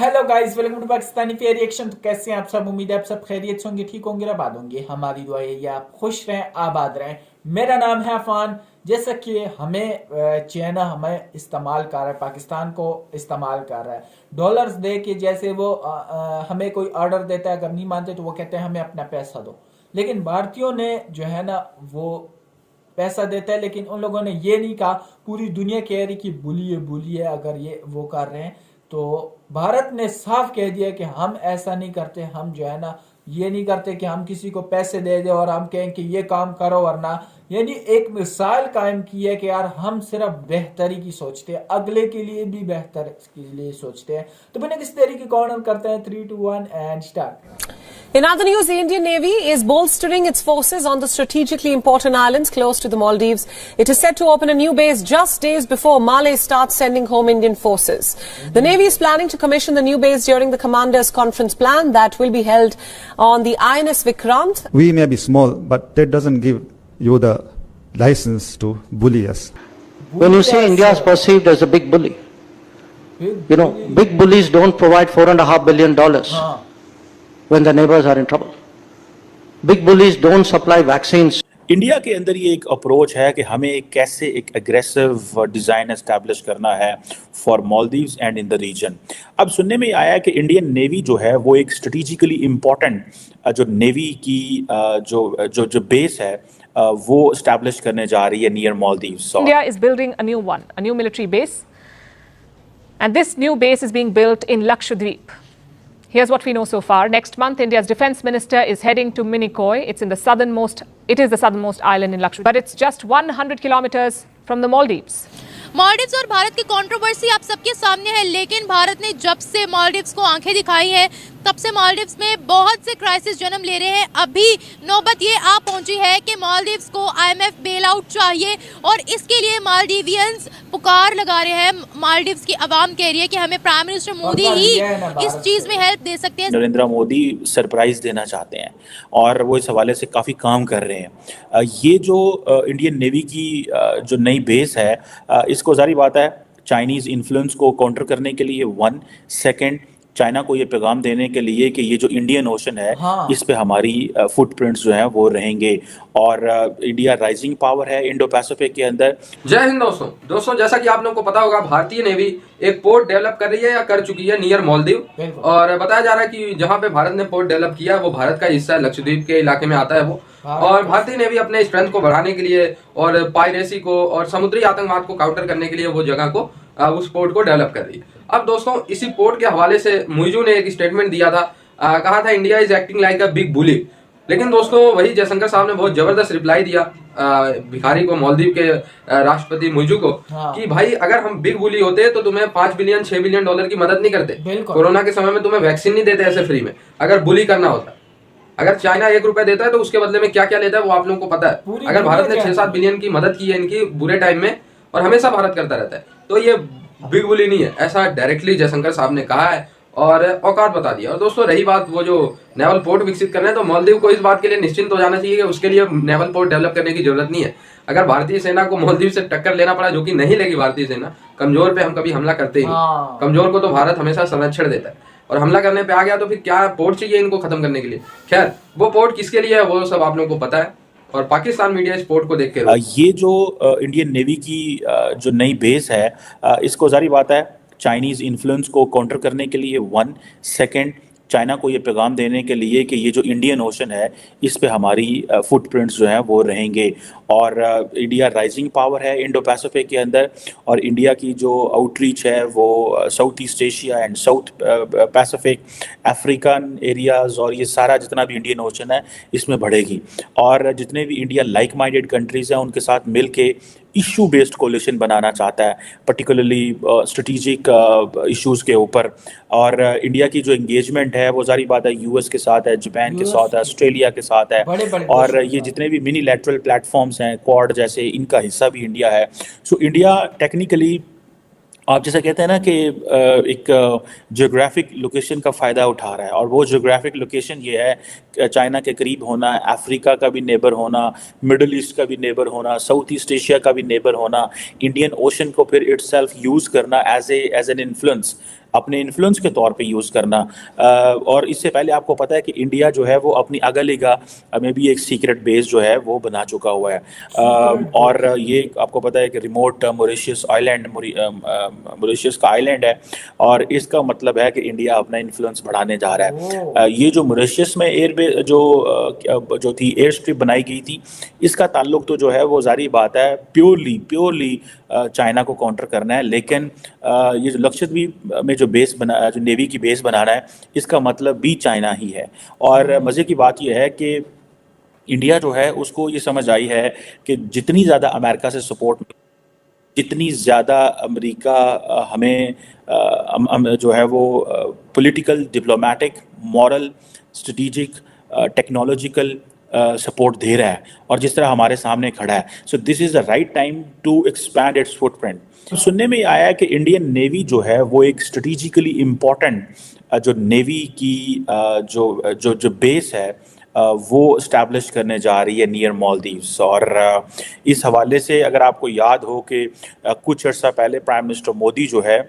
Hello guys, welcome to Pakistani fair reaction. तो कैसे हैं आप सब? उम्मीद है आप सब खैरियत से होंगे, ठीक होंगे, आबाद होंगे। हमारी दुआ यही है आप खुश रहें, आबाद रहें। मेरा नाम है अफान। जैसा कि हमें चाइना हमें इस्तेमाल कर रहा है, पाकिस्तान को इस्तेमाल कर रहा है डॉलर्स दे के। जैसे वो हमें कोई ऑर्डर देता है, अगर नहीं मानते तो वो कहते हैं हमें अपना पैसा दो। लेकिन भारतीयों ने जो है ना वो पैसा देता है, लेकिन उन लोगों ने ये नहीं कहा। पूरी दुनिया कह रही कि बुलिए बुलिए, अगर ये वो कर रहे हैं तो भारत ने साफ कह दिया कि हम ऐसा नहीं करते। हम जो है ना ये नहीं करते कि हम किसी को पैसे दे दे और हम कहें कि ये काम करो, वरना यानी एक मिसाल कायम की है कि यार हम सिर्फ बेहतरी की सोचते हैं, अगले के लिए भी बेहतर के लिए सोचते हैं। तो बिना किस तरीके का ऑनर करते हैं। 3, 2, 1 and start. In other news, the Indian Navy is bolstering its forces on the strategically important islands close to the Maldives. It is set to open a new base just days before Malé starts sending home Indian forces. The Navy is planning to commission the new base during the Commanders' Conference plan that will be held on the INS Vikrant. We may be small, but that doesn't give you the license to bully us. When you say India is perceived as a big bully, big bullies don't provide $4.5 billion when the neighbors are in trouble. Big bullies don't supply vaccines. India के अंदर ये एक approach है कि हमें कैसे एक aggressive design establish करना है for Maldives and in the region. अब सुनने में आया है कि इंडियन नेवी जो है वो एक स्ट्रेटेजिकली इम्पॉर्टेंट जो नेवी की जो बेस है वो एस्टैब्लिश करने जा रही है near Maldives. India is building a new military base, and this new base is being built in Lakshadweep. Here's what we know so far. Next month, India's defense minister is heading to Minicoy. It is the southernmost island in Lakshadweep, but it's just 100 kilometers from the Maldives. Maldives और भारत की controversy आप सबके सामने है, लेकिन भारत ने जब से मालदीव्स को आंखें दिखाई है तब से मालदीव्स में बहुत से क्राइसिस जन्म ले रहे हैं। अभी नौबत ये आ पहुंची है कि मालदीव्स को IMF बेल आउट चाहिए और इसके लिए मालदीवियंस पुकार लगा रहे हैं। मालदीव्स की आवाम कह रही है कि हमें प्राइम मिनिस्टर मोदी ही इस चीज में हेल्प दे सकते हैं। नरेंद्र मोदी सरप्राइज देना चाहते हैं और वो इस हवाले से काफ़ी काम कर रहे हैं। ये जो इंडियन नेवी की जो नई बेस है, इसको जारी बात है चाइनीज़ इन्फ्लुएंस को काउंटर करने के लिए। 1 सेकेंड चाइना को ये पैगाम देने के लिए कि ये जो इंडियन ओशन है इस पे हमारी फुटप्रिंट्स जो हैं वो रहेंगे और इंडिया राइजिंग पावर है इंडो पैसिफिक के अंदर। जय हिंद दोस्तों, जैसा कि आप लोगों को पता होगा, भारतीय नेवी एक पोर्ट डेवलप कर रही है या कर चुकी है नियर मालदीव, और बताया जा रहा है कि जहां पे भारत ने पोर्ट डेवलप किया वो भारत का हिस्सा है, लक्षद्वीप के इलाके में आता है वो। और भारतीय नेवी अपने स्ट्रेंथ को बढ़ाने के लिए और पायरेसी को और समुद्री आतंकवाद को काउंटर करने के लिए वो जगह को उस पोर्ट को डेवलप कर रही है। अब दोस्तों, इसी पोर्ट के हवाले से मुइजू ने एक स्टेटमेंट दिया था, कहा था India is acting like a big bully. लेकिन दोस्तों वही जयशंकर साहब ने बहुत जबरदस्त रिप्लाई दिया भिखारी को, मालदीव के राष्ट्रपति मुइजू को, कि भाई अगर हम बिग बुली होते तो तुम्हें 5 बिलियन 6 बिलियन डॉलर की मदद नहीं करते। कोरोना के समय में तुम्हें वैक्सीन नहीं देते ऐसे फ्री में, अगर बुली करना होता। अगर चाइना 1 रुपए देता है तो उसके बदले में क्या क्या लेता है वो आप लोगों को पता है। अगर भारत ने 6-7 बिलियन की मदद की है इनकी बुरे टाइम में, और हमेशा भारत करता रहता है, तो ये बिग बुली नहीं है, ऐसा डायरेक्टली जयशंकर साहब ने कहा है और औकात बता दिया। और दोस्तों रही बात वो जो नेवल पोर्ट विकसित करना है, तो मालदीव को इस बात के लिए निश्चिंत हो जाना चाहिए कि उसके लिए नेवल पोर्ट डेवलप करने की जरूरत नहीं है। अगर भारतीय सेना को मालदीव से टक्कर लेना पड़ा, जो कि नहीं लेगी भारतीय सेना, कमजोर पे हम कभी हमला करते ही नहीं। कमजोर को तो भारत हमेशा संरक्षण देता है, और हमला करने पे आ गया तो फिर क्या पोर्ट चाहिए इनको खत्म करने के लिए। खैर, वो पोर्ट किसके लिए है वो सब आप लोगों को पता है, और पाकिस्तान मीडिया इस पोर्ट को देख के ये जो इंडियन नेवी की जो नई बेस है, इसको जारी बात है चाइनीज़ इन्फ्लुएंस को काउंटर करने के लिए। 1 सेकेंड चाइना को ये पैगाम देने के लिए कि ये जो इंडियन ओशन है इस पे हमारी फुटप्रिंट्स जो हैं वो रहेंगे और इंडिया राइजिंग पावर है इंडो पैसिफिक के अंदर, और इंडिया की जो आउटरीच है वो south east Asia and south Pacific African areas और ये सारा जितना भी इंडियन ओशन है इसमें बढ़ेगी। और जितने भी इंडिया लाइक माइंडेड कंट्रीज़ हैं उनके साथ मिल के इशू बेस्ड कोलिशन बनाना चाहता है, पर्टिकुलरली स्ट्रेटेजिक इश्यूज़ के ऊपर। और इंडिया की जो एंगेजमेंट है वो जारी बात है US के साथ है, जापान के साथ है, ऑस्ट्रेलिया के साथ है, और ये जितने भी मिनी लैटरल प्लेटफॉर्म्स हैं क्वाड जैसे, इनका हिस्सा भी इंडिया है। सो इंडिया टेक्निकली आप जैसा कहते हैं ना कि एक जियोग्राफिक लोकेशन का फ़ायदा उठा रहा है, और वो जियोग्राफिक लोकेशन ये है चाइना के करीब होना, अफ्रीका का भी नेबर होना, मिडल ईस्ट का भी नेबर होना, साउथ ईस्ट एशिया का भी नेबर होना, इंडियन ओशन को फिर इटसेल्फ यूज़ करना एज एन इन्फ्लुएंस अपने इन्फ्लुएंस के तौर पे यूज़ करना। और इससे पहले आपको पता है कि इंडिया जो है वो अपनी अगलिगा में भी एक सीक्रेट बेस जो है वो बना चुका हुआ है। और ये आपको पता है कि रिमोट मॉरिशस आइलैंड, मॉरिशस का आइलैंड है, और इसका मतलब है कि इंडिया अपना इन्फ्लुएंस बढ़ाने जा रहा है। ये जो मॉरिशस में एयर जो थी एयर स्ट्रिप बनाई गई थी, इसका ताल्लुक तो जो है वो जारी बात है प्योरली चाइना को काउंटर करना है। लेकिन ये जो लक्षद्वीप में जो नेवी की बेस बनाना है, इसका मतलब भी चाइना ही है। और मज़े की बात यह है कि इंडिया जो है उसको ये समझ आई है कि जितनी ज़्यादा अमेरिका से सपोर्ट, जितनी ज़्यादा अमेरिका हमें जो है वो political, diplomatic, moral, strategic, technological support दे रहा है, और जिस तरह हमारे सामने खड़ा है, so this is the right time to expand its footprint. तो सुनने में आया है कि इंडियन नेवी जो है वो एक स्ट्रेटेजिकली इम्पॉर्टेंट जो नेवी की जो बेस है वो इस्टेब्लिश करने जा रही है नियर मालदीव्स। और इस हवाले से अगर आपको याद हो कि कुछ अर्सा पहले प्राइम मिनिस्टर मोदी जो है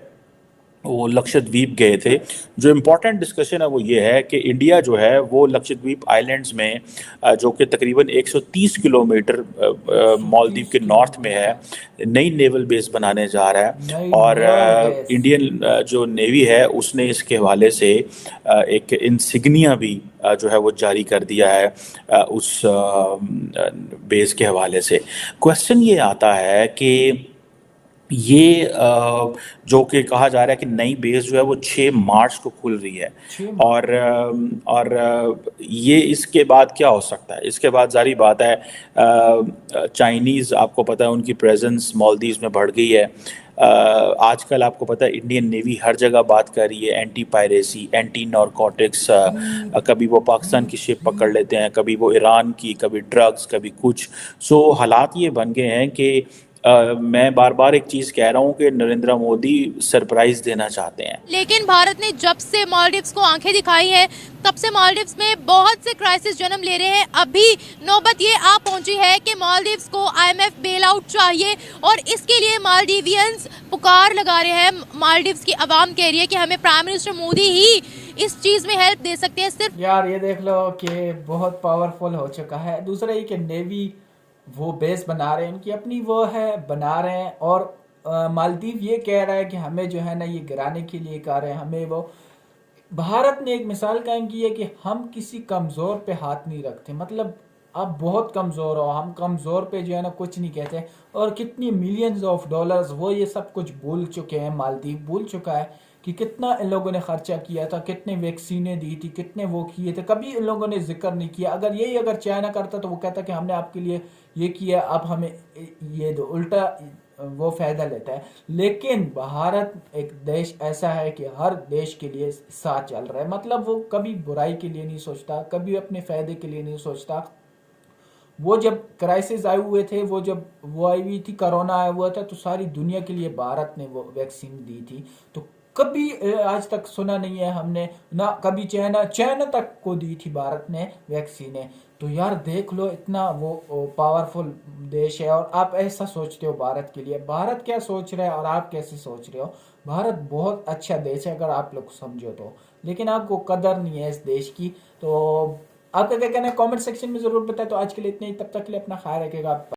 वो लक्षद्वीप गए थे। जो इम्पोर्टेंट डिस्कशन है वो ये है कि इंडिया जो है वो लक्षद्वीप आइलैंड्स में जो कि तकरीबन 130 किलोमीटर मालदीव के नॉर्थ में है, नई नेवल बेस बनाने जा रहा है। और इंडियन जो नेवी है उसने इसके हवाले से एक इंसिग्निया भी जो है वो जारी कर दिया है उस बेस के हवाले से। क्वेश्चन ये आता है कि ये जो कि कहा जा रहा है कि नई बेस जो है वो 6 मार्च को खुल रही है, और ये इसके बाद क्या हो सकता है? इसके बाद जारी बात है चाइनीज़, आपको पता है उनकी प्रेजेंस मालदीव्स में बढ़ गई है। आजकल आपको पता है इंडियन नेवी हर जगह बात कर रही है एंटी पायरेसी, एंटी नारकोटिक्स। कभी वो पाकिस्तान की शिप पकड़ लेते हैं, कभी वो ईरान की, कभी ड्रग्स, कभी कुछ। सो हालात ये बन गए हैं कि मैं बार बार एक चीज़ कह रहा हूँ कि नरेंद्र मोदी सरप्राइज देना चाहते हैं। लेकिन भारत ने जब से मालदीव्स को आंखें दिखाई है, तब से मालदीव्स में बहुत से क्राइसिस जन्म ले रहे हैं। अभी नौबत ये आ पहुंची है कि मालदीव्स को IMF बेल आउट चाहिए, और इसके लिए मालदीवियंस पुकार लगा रहे हैं। मालदीव्स की आवाम कह रही है कि हमें प्राइम मिनिस्टर मोदी ही इस चीज में हेल्प दे सकते हैं। सिर्फ यार ये देख लो कि बहुत पावरफुल हो चुका है। दूसरा ये कि नेवी वो बेस बना रहे हैं, उनकी अपनी वो है, बना रहे हैं। और मालदीव ये कह रहा है कि हमें जो है ना ये गिराने के लिए कर रहे हैं हमें। वो भारत ने एक मिसाल कायम की है कि हम किसी कमज़ोर पे हाथ नहीं रखते। मतलब आप बहुत कमज़ोर हो, हम कमज़ोर पे जो है ना कुछ नहीं कहते। और कितनी मिलियंस ऑफ डॉलर्स वो ये सब कुछ भूल चुके हैं। मालदीव भूल चुका है कि कितना इन लोगों ने खर्चा किया था, कितने वैक्सीनें दी थी, कितने वो किए थे। कभी इन लोगों ने जिक्र नहीं किया। अगर चाइना करता तो वो कहता कि हमने आपके लिए ये किया, अब हमें ये दो। उल्टा वो फायदा लेता है। लेकिन भारत एक देश ऐसा है कि हर देश के लिए साथ चल रहा है। मतलब वो कभी बुराई के लिए नहीं सोचता, कभी अपने फायदे के लिए नहीं सोचता। वो जब क्राइसिस आए हुए थे, वो जब वो आई हुई थी, कोरोना आया हुआ था, तो सारी दुनिया के लिए भारत ने वो वैक्सीन दी थी। तो कभी आज तक सुना नहीं है हमने ना, कभी चाइना तक को दी थी भारत ने वैक्सीनें। तो यार देख लो इतना वो पावरफुल देश है, और आप ऐसा सोचते हो भारत के लिए। भारत क्या सोच रहा है और आप कैसे सोच रहे हो? भारत बहुत अच्छा देश है अगर आप लोग समझो तो, लेकिन आपको कदर नहीं है इस देश की। तो आपका क्या कहना है कमेंट सेक्शन में जरूर बताएं। तो आज के लिए इतना ही, तब तक के लिए अपना ख्याल रखिएगा।